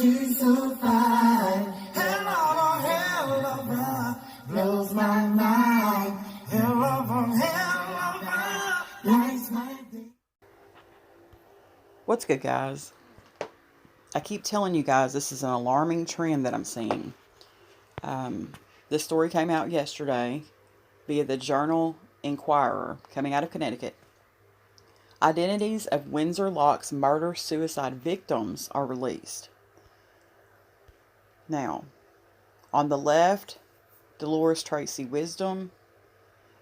she's so fine. Hell of a ride, blows my mind. Hell of a ride, lights my day. What's good, guys? I keep telling you guys this is an alarming trend that I'm seeing. This story came out yesterday via the Journal Inquirer, coming out of Connecticut. Identities of Windsor Locks murder-suicide victims are released. Now, on the left, Delores Tracey Wisdom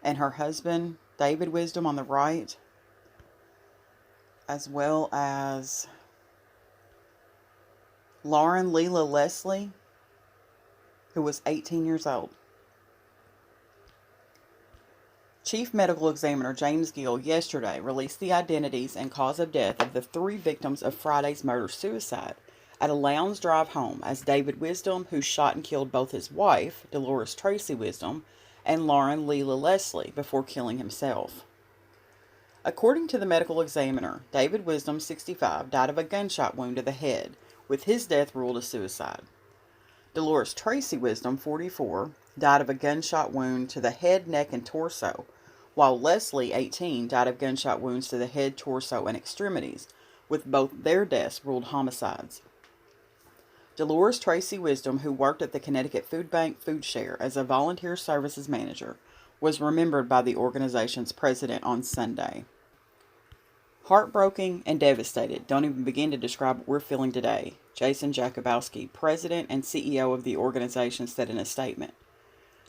and her husband, David Wisdom, on the right, as well as Lela Leslie, who was 18 years old. Chief Medical Examiner James Gill yesterday released the identities and cause of death of the 3 victims of Friday's murder-suicide at a Lownds Drive home as David Wisdom, who shot and killed both his wife, Delores Tracey Wisdom, and Lela Leslie before killing himself. According to the Medical Examiner, David Wisdom, 65, died of a gunshot wound to the head, with his death ruled a suicide. Delores Tracey Wisdom, 44, died of a gunshot wound to the head, neck, and torso, while Leslie, 18, died of gunshot wounds to the head, torso, and extremities, with both their deaths ruled homicides. Delores Tracey Wisdom, who worked at the Connecticut Food Bank Foodshare as a volunteer services manager, was remembered by the organization's president on Sunday. Heartbroken and devastated don't even begin to describe what we're feeling today, Jason Jakubowski, president and CEO of the organization, said in a statement.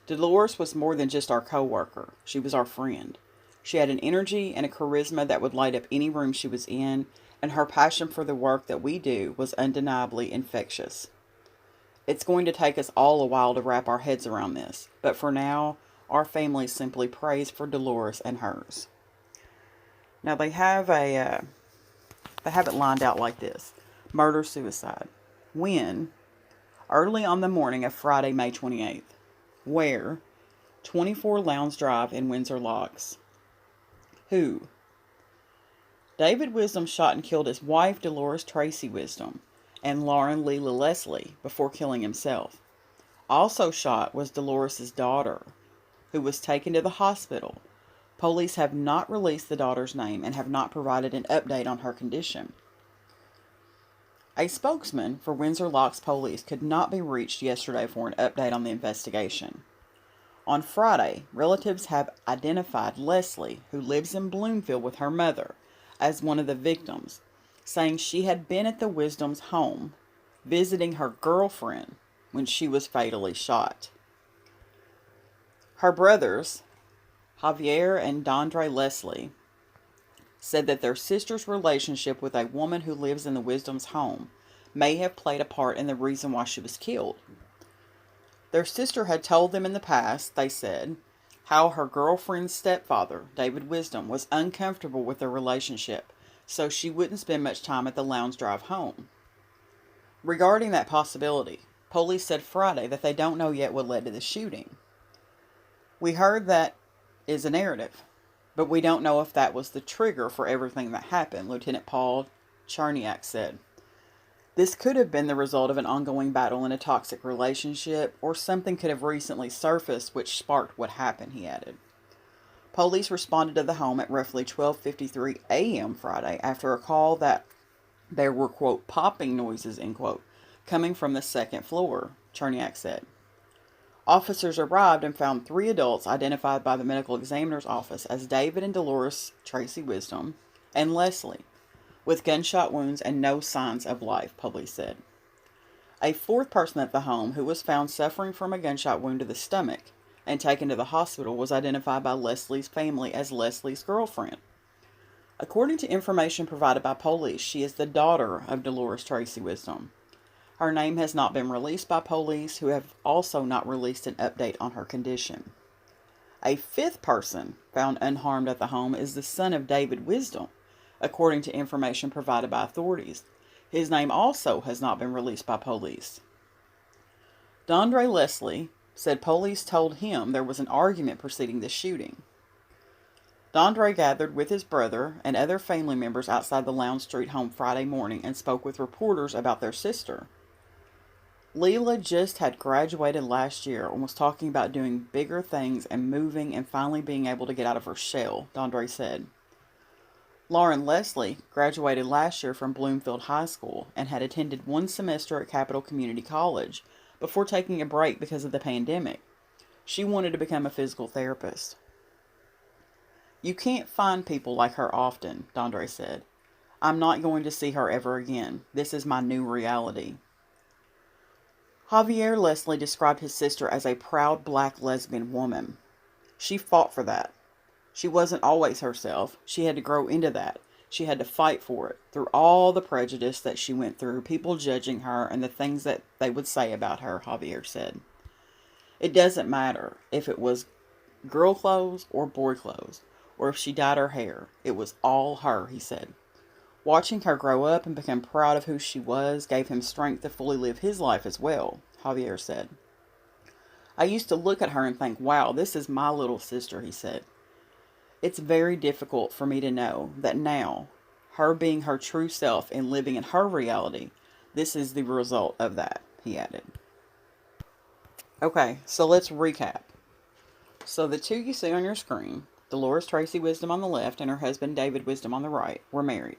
Delores was more than just our co-worker. She was our friend. She had an energy and a charisma that would light up any room she was in, and her passion for the work that we do was undeniably infectious. It's going to take us all a while to wrap our heads around this, but for now, our family simply prays for Delores and hers. Now they have it lined out like this: murder-suicide. When? Early on the morning of Friday, May 28th. Where? 24 Lownds Drive in Windsor Locks. Who? David Wisdom shot and killed his wife, Delores Tracey Wisdom, and Lela Leslie before killing himself. Also shot was Delores' daughter, who was taken to the hospital. Police have not released the daughter's name and have not provided an update on her condition. A spokesman for Windsor Locks Police could not be reached yesterday for an update on the investigation. On Friday, relatives have identified Leslie, who lives in Bloomfield with her mother, as one of the victims, saying she had been at the Wisdom's home visiting her girlfriend when she was fatally shot. Her brothers, Javier and Dondre Leslie, said that their sister's relationship with a woman who lives in the Wisdom's home may have played a part in the reason why she was killed. Their sister had told them in the past, they said, how her girlfriend's stepfather, David Wisdom, was uncomfortable with their relationship, so she wouldn't spend much time at the Lownds Drive home. Regarding that possibility, police said Friday that they don't know yet what led to the shooting. We heard that is a narrative, but we don't know if that was the trigger for everything that happened, Lieutenant Paul Cherniak said. This could have been the result of an ongoing battle in a toxic relationship, or something could have recently surfaced which sparked what happened, he added. Police responded to the home at roughly 12:53 a.m. Friday after a call that there were, quote, popping noises, end quote, coming from the second floor, Cherniak said. Officers arrived and found 3 adults identified by the medical examiner's office as David and Delores Tracey Wisdom and Leslie, with gunshot wounds and no signs of life, police said. A 4th person at the home, who was found suffering from a gunshot wound to the stomach and taken to the hospital, was identified by Leslie's family as Leslie's girlfriend. According to information provided by police, she is the daughter of Delores Tracey Wisdom. Her name has not been released by police, who have also not released an update on her condition. A 5th person found unharmed at the home is the son of David Wisdom, according to information provided by authorities. His name also has not been released by police. Dondre Leslie said police told him there was an argument preceding the shooting. Dondre gathered with his brother and other family members outside the Lownds Street home Friday morning and spoke with reporters about their sister. Leela just had graduated last year and was talking about doing bigger things and moving and finally being able to get out of her shell, Dondre said. Lauren Leslie graduated last year from Bloomfield High School and had attended one semester at Capital Community College before taking a break because of the pandemic. She wanted to become a physical therapist. You can't find people like her often, Dondre said. I'm not going to see her ever again. This is my new reality. Javier Leslie described his sister as a proud black lesbian woman. She fought for that. She wasn't always herself. She had to grow into that. She had to fight for it through all the prejudice that she went through, people judging her, and the things that they would say about her, Javier said. It doesn't matter if it was girl clothes or boy clothes, or if she dyed her hair. It was all her, he said. Watching her grow up and become proud of who she was gave him strength to fully live his life as well, Javier said. I used to look at her and think, wow, this is my little sister, he said. It's very difficult for me to know that now, her being her true self and living in her reality, this is the result of that, he added. Okay, so let's recap. So the two you see on your screen, Delores Tracey Wisdom on the left and her husband David Wisdom on the right, were married.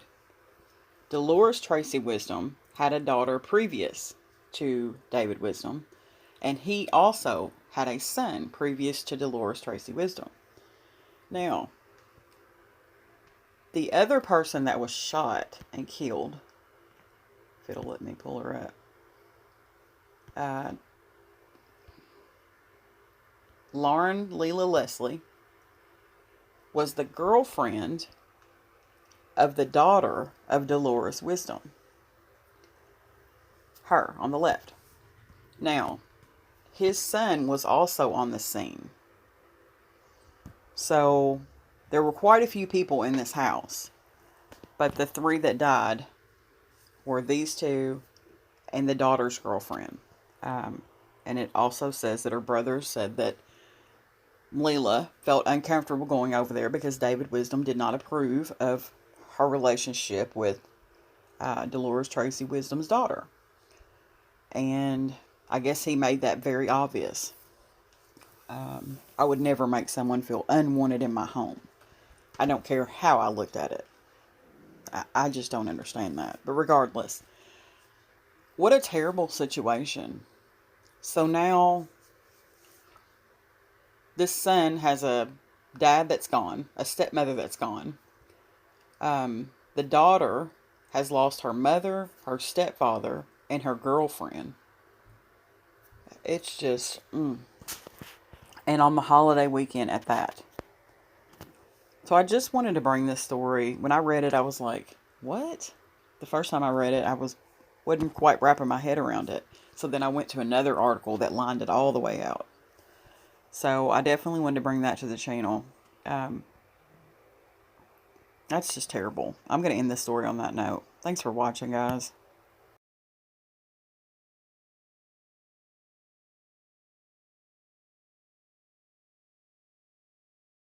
Delores Tracey Wisdom had a daughter previous to David Wisdom, and he also had a son previous to Delores Tracey Wisdom. Now, the other person that was shot and killed, if it'll let me pull her up, Lauren Lela Leslie, was the girlfriend of the daughter of Delores Wisdom. Her, on the left. Now, his son was also on the scene. So, there were quite a few people in this house. But the three that died were these two and the daughter's girlfriend. And it also says that her brothers said that Leela felt uncomfortable going over there because David Wisdom did not approve of her relationship with Delores Tracey Wisdom's daughter. And I guess he made that very obvious. I would never make someone feel unwanted in my home. I don't care how I looked at it. I just don't understand that. But regardless, what a terrible situation. So now, this son has a dad that's gone, a stepmother that's gone. The daughter has lost her mother, her stepfather, and her girlfriend. It's just, And on the holiday weekend at that. So I just wanted to bring this story. When I read it, I was like, what? The first time I read it, wasn't quite wrapping my head around it. So then I went to another article that lined it all the way out. So I definitely wanted to bring that to the channel. That's just terrible. I'm going to end this story on that note. Thanks for watching, guys.